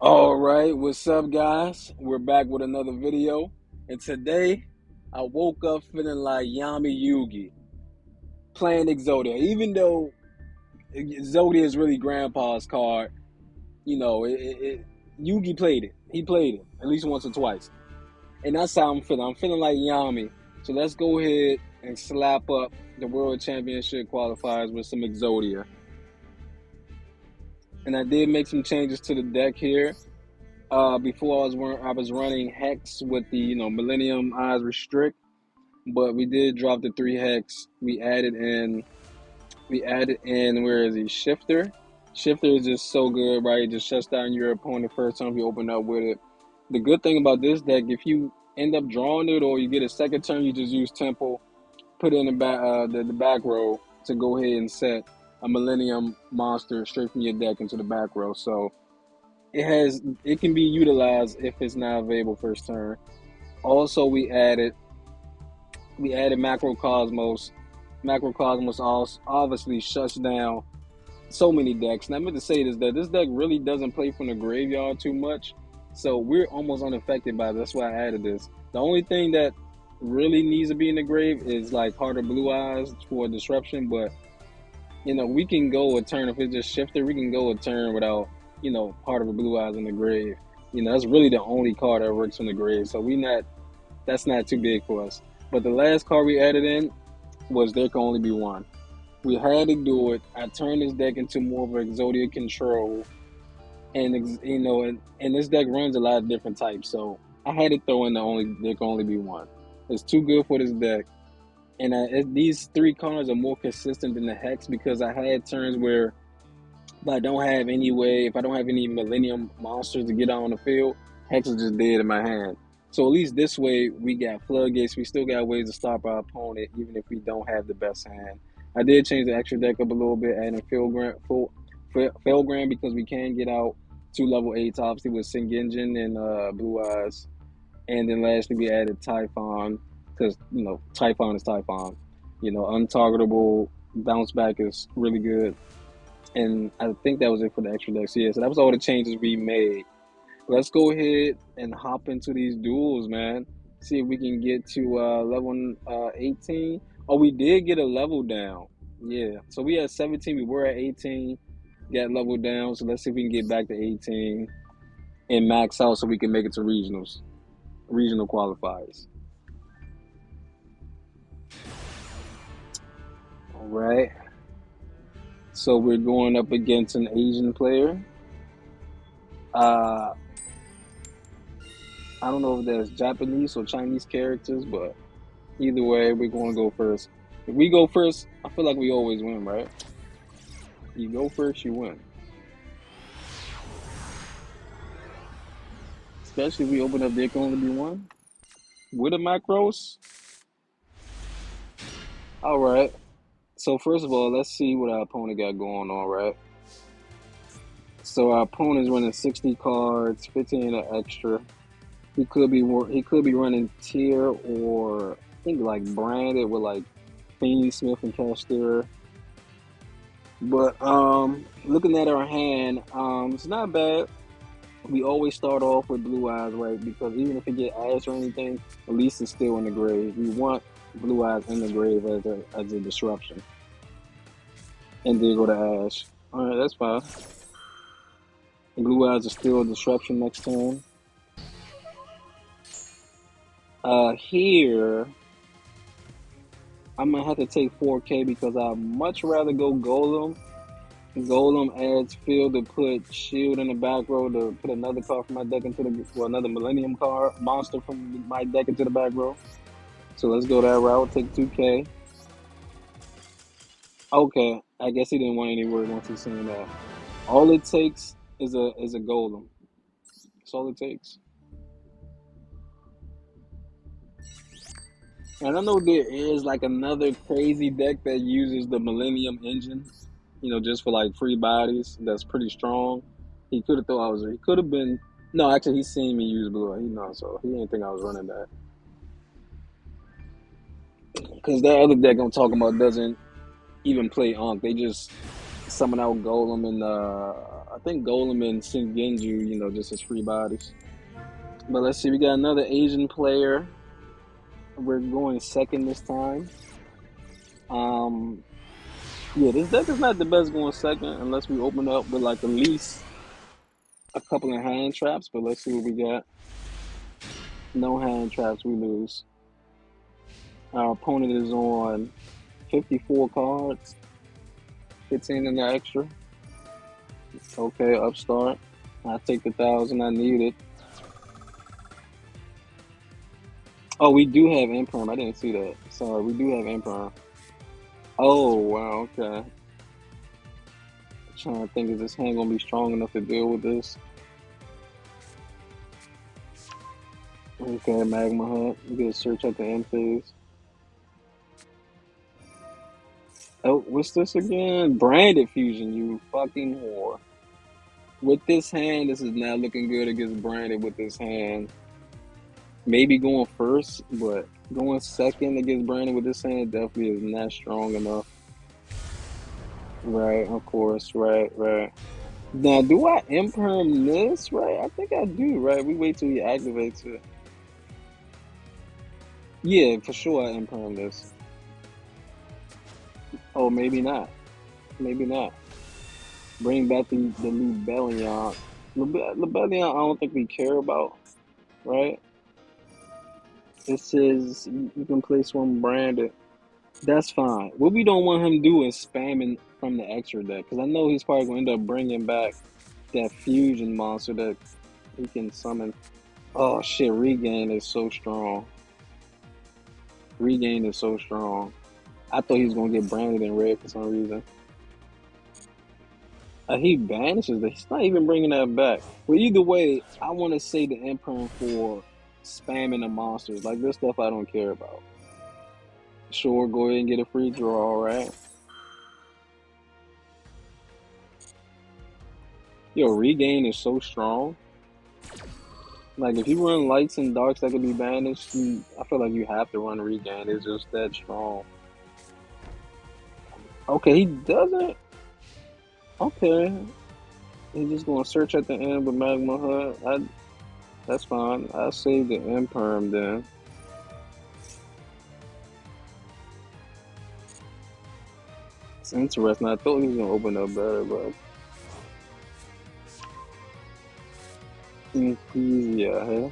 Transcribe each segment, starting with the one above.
All right, what's up, guys? We're back with another video, and today I woke up feeling like Yami Yugi playing Exodia. Even though Exodia is really Grandpa's card, Yugi played it. He played it at least once or twice, and that's how I'm feeling. I'm feeling like Yami. So let's go ahead and slap up the World Championship qualifiers with some Exodia. And I did make some changes to the deck here. Before I was running Hex with the Millennium Eyes Restrict, but we did drop the 3 Hex. We added in where is he? Shifter. Shifter is just so good, right? It just shuts down your opponent first time you open up with it. The good thing about this deck, if you end up drawing it or you get a second turn, you just use Temple, put it in the back row to go ahead and set a Millennium monster straight from your deck into the back row. So it can be utilized if it's not available first turn. Also, we added Macrocosmos. Macrocosmos obviously shuts down so many decks. And I meant to say this, that this deck really doesn't play from the graveyard too much, so we're almost unaffected by this. That's why I added this. The only thing that really needs to be in the grave is like Heart of Blue Eyes for disruption, but we can go a turn if it's just Shifter. We can go a turn without Heart of Blue Eyes in the grave. That's really the only card that works from the grave, so that's not too big for us. But the last card we added in was There Can Only Be One. We had to do it. I turned this deck into more of an Exodia control, and and this deck runs a lot of different types, so I had to throw in There Can Only Be One. It's too good for this deck, and these 3 cards are more consistent than the Hex because I had turns where if I don't have any Millennium monsters to get out on the field, Hex is just dead in my hand. So at least this way, we got floodgates. We still got ways to stop our opponent, even if we don't have the best hand. I did change the extra deck up a little bit, adding Felgram because we can get out 2 level 8s, obviously, with Singenjin and Blue Eyes. And then lastly, we added Typhon because, Typhon is Typhon. Untargetable bounce back is really good. And I think that was it for the extra decks. Yeah, so that was all the changes we made. Let's go ahead and hop into these duels, man. See if we can get to level 18. Oh, we did get a level down. Yeah, so we had 17. We were at 18. Got leveled down. So let's see if we can get back to 18 and max out so we can make it to regional qualifiers. All right. So we're going up against an Asian player. I don't know if there's Japanese or Chinese characters, but either way, we're going to go first. If we go first, I feel like we always win, right? You go first, you win. Especially if we open up There Can Only Be One. With a Macros. All right. So first of all, let's see what our opponent got going on, right? So our opponent's running 60 cards, 15 extra. He could be running tier or I think like branded with like Fiend, Smith, and Castor. But looking at our hand, it's not bad. We always start off with Blue Eyes, right? Because even if it get Ash or anything, at least it's still in the grave. We want Blue Eyes in the grave as a disruption. And then go to Ash. Alright, that's fine. Blue Eyes are still a disruption next turn. Here, I'm going to have to take 4K because I'd much rather go Golem. Golem adds field to put Shield in the back row to put another card from my deck another Millennium card, monster from my deck into the back row. So let's go that route, take 2K. Okay, I guess he didn't want any word once he seen that. All it takes is a Golem. That's all it takes. And I know there is like another crazy deck that uses the Millennium engine, just for like free bodies. That's pretty strong. He could have thought he could have been. No, actually, he's seen me use Blue. So he didn't think I was running that. Because that other deck I'm talking about doesn't even play Ankh. They just summon out Golem and I think Golem and Sengenju, just as free bodies. But let's see, we got another Asian player. We're going second this time. Um, yeah, this deck is not the best going second unless we open up with like at least a couple of hand traps. But let's see what we got. No hand traps, we lose. Our opponent is on 54 cards, 15 in the extra. Okay, upstart. I take the 1,000 I needed. Oh, we do have imperm. I didn't see that. Sorry, we do have imperm. Oh, wow, okay. I'm trying to think, is this hand gonna be strong enough to deal with this? Okay, Magma Hunt. You get a search at the end phase. Oh, what's this again? Branded Fusion, you fucking whore. With this hand, this is not looking good against Branded with this hand. Maybe going first, but going second against Brandon with this hand definitely is not strong enough. Right, of course, right. Now, do I imperm this? Right, I think I do, right? We wait till he activates it. Yeah, for sure I imperm this. Oh, maybe not. Maybe not. Bring back the Lebellion. Lebellion, I don't think we care about, right? It says you can place one branded. That's fine. What we don't want him doing is spamming from the extra deck, because I know he's probably going to end up bringing back that fusion monster that he can summon. Oh shit, Regain is so strong. Regain is so strong. I thought he was going to get branded in red for some reason. He banishes that. He's not even bringing that back. But either way, I want to say the imperm for spamming the monsters. Like, this stuff I don't care about. Sure, go ahead and get a free draw, alright? Yo, Regain is so strong. Like, if you run lights and darks that could be banished, I feel like you have to run Regain. It's just that strong. Okay, he doesn't. Okay. He's just going to search at the end with Magma Hut. That's fine. I'll save the Imperm then. It's interesting. I thought he was going to open up better, but. Ecclesia,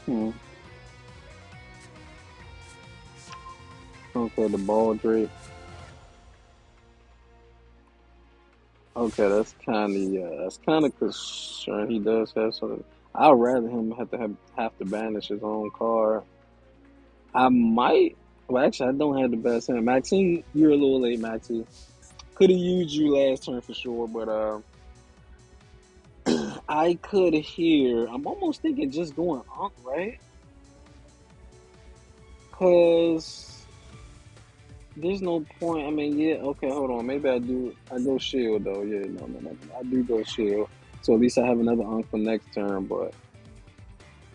huh? Okay, the ball drape. Okay, that's kind of concerned. He does have something. I'd rather him have to banish his own card. I might. Well, actually, I don't have the best hand. Maxine, you're a little late, Maxine. Could have used you last turn for sure, but I could hear. I'm almost thinking just going Unk, right? Cause there's no point. I mean, yeah, okay, hold on. Maybe I do. I go shield though. Yeah, no. I do go shield. So at least I have another Unk for next turn. But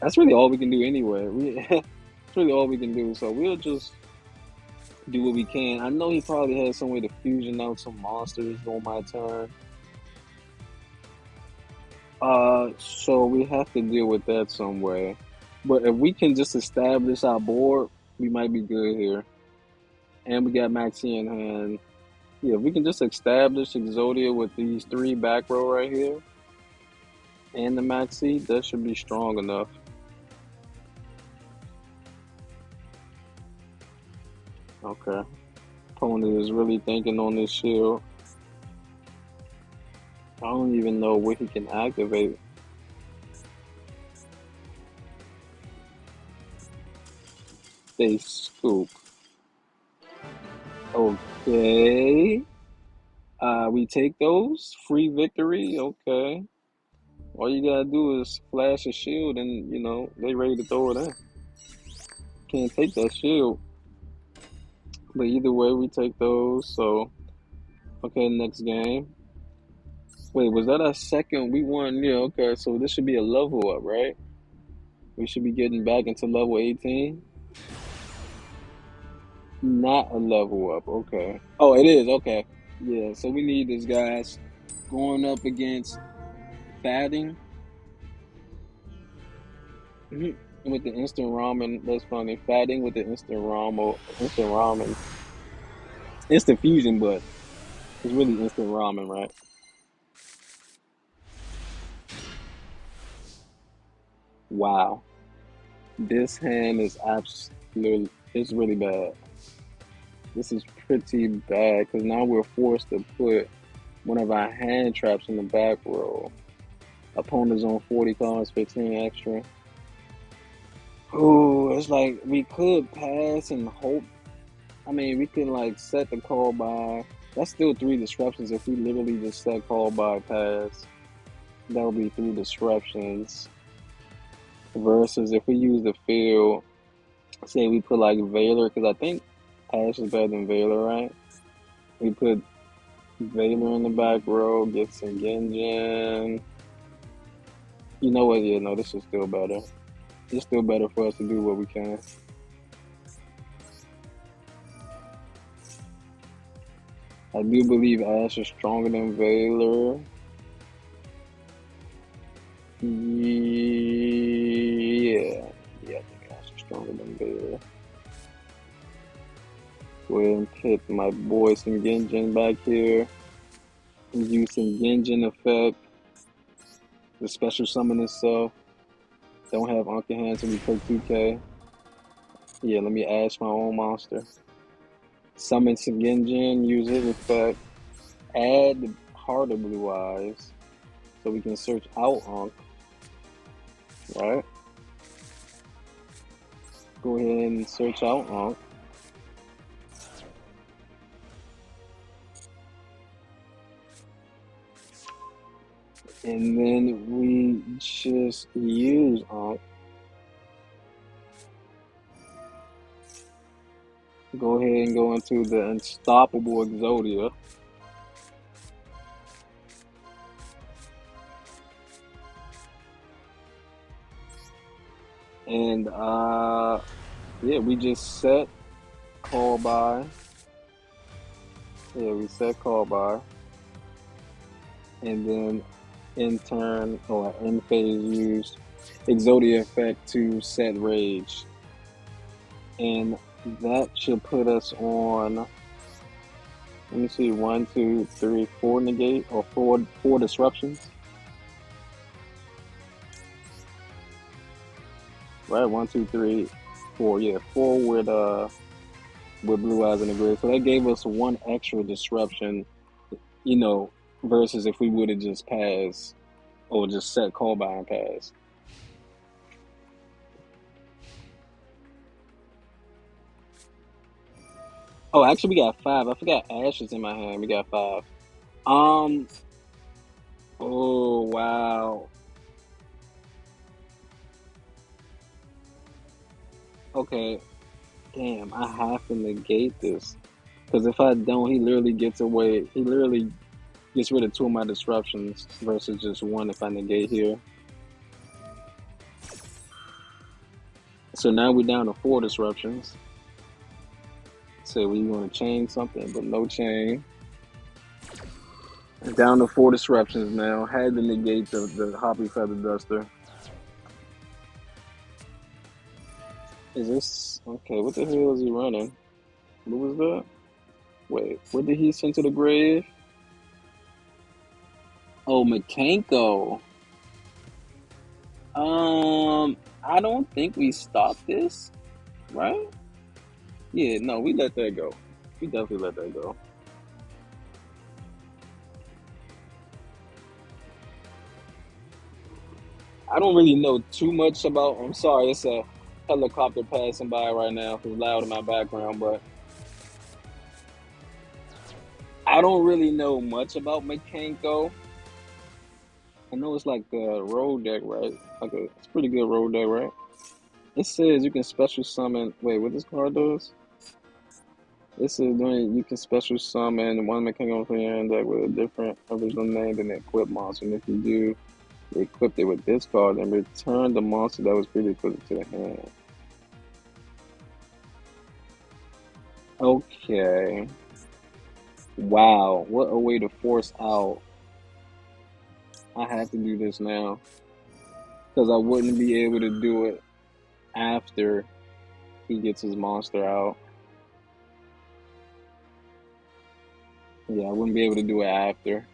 that's really all we can do anyway. That's really all we can do. So we'll just do what we can. I know he probably has some way to fusion out some monsters on my turn. So we have to deal with that some way. But if we can just establish our board, we might be good here. And we got Maxi in hand. Yeah, if we can just establish Exodia with these three back row right here and the Maxi, that should be strong enough. Okay. Opponent is really thinking on this shield. I don't even know what he can activate. They scoop. Okay. We take those. Free victory. Okay. All you gotta do is flash a shield and, they ready to throw it in. Can't take that shield. But either way, we take those. So, okay, next game. Wait, was that our second? We won. Yeah, okay. So this should be a level up, right? We should be getting back into level 18. Not a level up. Okay. Oh, it is. Okay. Yeah, so we need this, guys. Going up against Fatting. Mhm. With the instant ramen. That's funny. Fatting with the instant ramen, instant fusion, but it's really instant ramen, right? Wow, this hand is absolutely, it's really bad. This is pretty bad because now we're forced to put one of our hand traps in the back row. Opponent's on 40 cards, 15 extra. Oh, it's like we could pass and hope. I mean, we can like set the call by. That's still three disruptions if we literally just set call by pass. That would be three disruptions. Versus if we use the field, say we put like Valor, because I think Ash is better than Valor, right? We put Valor in the back row, get some Genjin. You know what? Yeah, no, this is still better. It's still better for us to do what we can. I do believe Ash is stronger than Valor. Yeah, yeah, I think Ash is stronger than Valor. Go ahead and put my boy some Genjin back here. Use some Genjin effect. The special summon itself. Don't have Uncle Hands, so we play 2K. Yeah, let me ash my own monster. Summon some Genjin, use his effect. Add harder blue eyes. So we can search out Unc, right? Go ahead and search out Unc. And then we just use Unc. Go ahead and go into the unstoppable Exodia. And yeah, we just set call by. Yeah, we set call by. And then in turn or in phase use Exodia effect to set rage. And that should put us on, let me see, one, two, three, four negate or four disruptions. Right? One, two, three, four. Yeah, four with blue eyes in the grid. So that gave us one extra disruption, you know, versus if we would have just passed or just set call by and pass. Oh, actually, we got five. I forgot Ash is in my hand. We got five. Um. Oh wow. Okay. Damn. I have to negate this because if I don't, he literally gets away. He literally gets rid of two of my disruptions versus just one if I negate here. So now we're down to four disruptions. So we want to chain something, but no chain. Down to four disruptions now. Had to negate the Hoppy Feather Duster. Is this okay? What the hell is he running? What was that? Wait, what did he send to the grave? Oh, Makenko. I don't think we stopped this, right? Yeah, no, we let that go. We definitely let that go. I don't really know too much about. I'm sorry, it's a helicopter passing by right now. It's loud in my background, but I don't really know much about Makenko. I know it's like a road deck, right? It's a pretty good road deck, right? It says you can special summon. Wait, what this card does? This is doing you can special summon one mechanical from your hand deck with a different original name than the equipped monster. And if you do, you equip it with this card and return the monster that was previously equipped to the hand. Okay. Wow, what a way to force out. I have to do this now because I wouldn't be able to do it after he gets his monster out. Yeah, I wouldn't be able to do it after.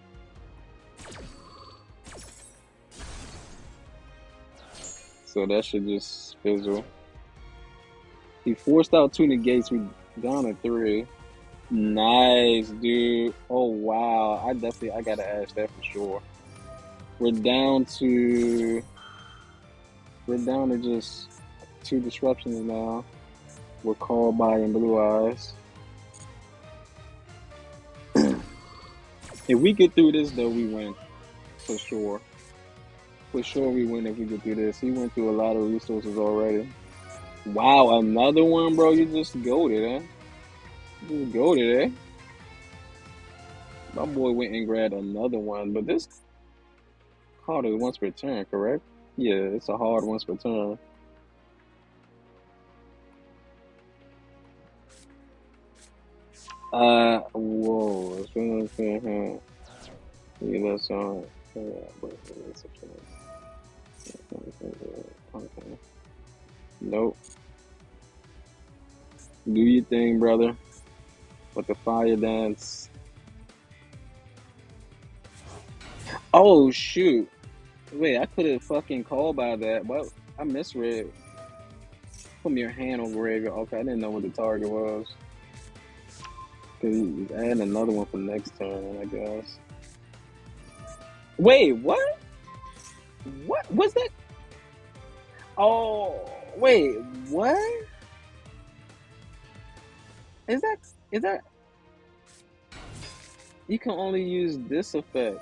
So that should just fizzle. He forced out 2 negates. We down to 3. Nice, dude. Oh wow. I gotta ask that for sure. We're down to just 2 disruptions now. We're called by in Blue Eyes. If we get through this though, we win. For sure. For sure we win if we get through this. He went through a lot of resources already. Wow, another one, bro. You just goated, eh? You just goated, eh? My boy went and grabbed another one, but this card is once per turn, correct? Yeah, it's a hard once per turn. Whoa. Yeah, that's on. Okay. Nope. Do your thing, brother. With the fire dance. Oh shoot! Wait, I could have fucking called by that, but I misread. Put your hand on graveyard. Okay, I didn't know what the target was. Cause he's adding another one for next turn, I guess. Wait, what? What was that? Oh, wait, what? Is that? Is that? You can only use this effect.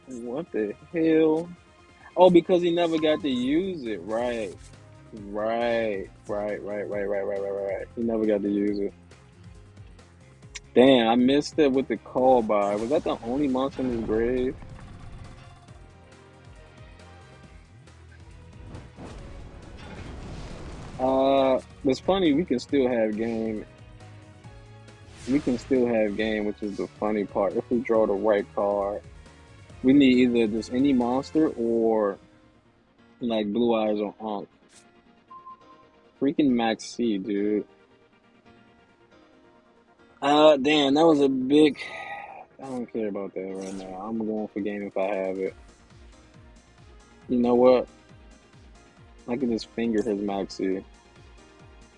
What the hell? Oh, because he never got to use it. Right. Right. He never got to use it. Damn, I missed it with the call by. Was that the only monster in his grave? It's funny, we can still have game. We can still have game, which is the funny part. If we draw the right card, we need either just any monster or like Blue Eyes or Ankh. Freaking Max C, dude. Damn, that was a big. I don't care about that right now. I'm going for game if I have it. You know what? I can just finger his Maxi.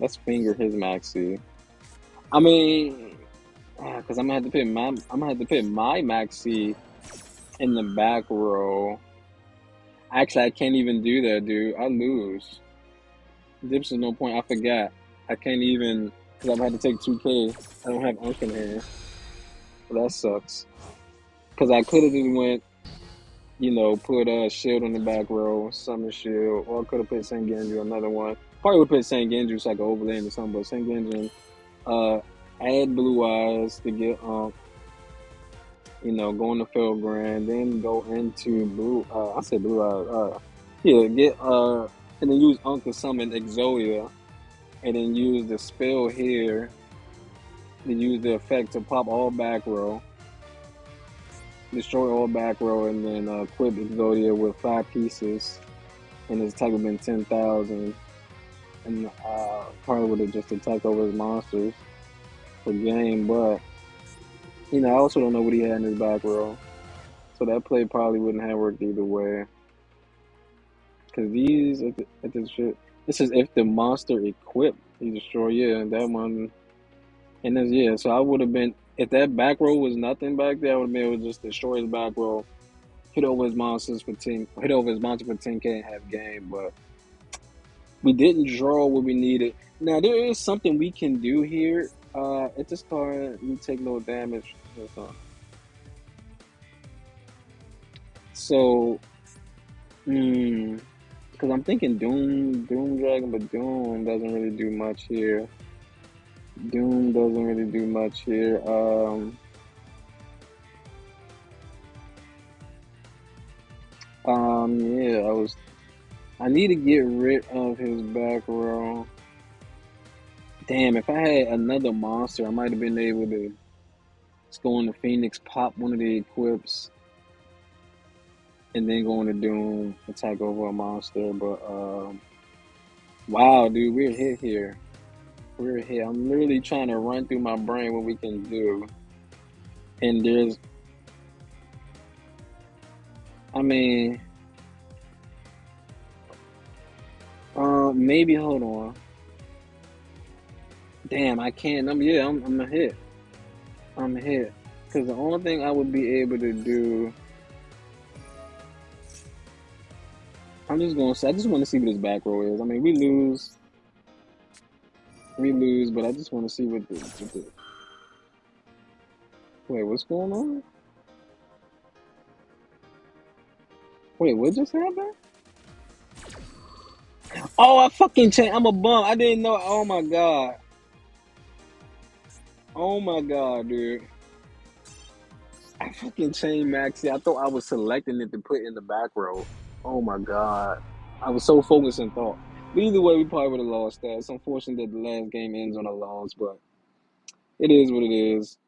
Let's finger his Maxi. I mean, because I'm gonna have to put my Maxi in the back row. Actually, I can't even do that, dude. I lose. Dips is no point. I forgot. I can't even because I'm gonna have to take 2K. I don't have Unk in here. Well, that sucks. Because I could have just went, put a shield on the back row, summon shield, or I could have put Sengenju, another one. Probably would put Sengenju so I could overlay into something, but Sengenju, add Blue Eyes to get, go into Felgrand, then go into I said Blue Eyes, and then use Unk to summon Exodia, and then use the spell here, then use the effect to pop all back row. Destroy all back row and then equip Exodia with 5 pieces, and his attack would have been 10,000. And probably would have just attacked over his monsters for game, but I also don't know what he had in his back row, so that play probably wouldn't have worked either way. Cause these at this shit, this is if the monster equipped, he destroy that one, and then so I would have been if that back row was nothing back there, I would have been able to just destroy his back row. Hit over his monster for 10K and have game, but we didn't draw what we needed. Now there is something we can do here. At this card, you take no damage. So, because I'm thinking Doom Dragon, but Doom doesn't really do much here. Yeah, I need to get rid of his back row. Damn, if I had another monster, I might have been able to Let's go into Phoenix, pop one of the equips, and then go into Doom, attack over a monster. But wow, dude, we're hit here. We're hit. I'm literally trying to run through my brain what we can do, and there's, I mean, maybe hold on. Damn, I can't. I'm a hit. I'm a hit. Because the only thing I would be able to do, I'm just gonna say, I just want to see what this back row is. I mean, we lose, but I just want to see what the. Wait, what's going on? Wait, what just happened? Oh, I fucking changed. I'm a bum. I didn't know. Oh my god. Oh my god, dude. I fucking changed Maxi. I thought I was selecting it to put in the back row. Oh my god. I was so focused and thought. But either way, we probably would have lost that. It's unfortunate that the last game ends on a loss, but it is what it is.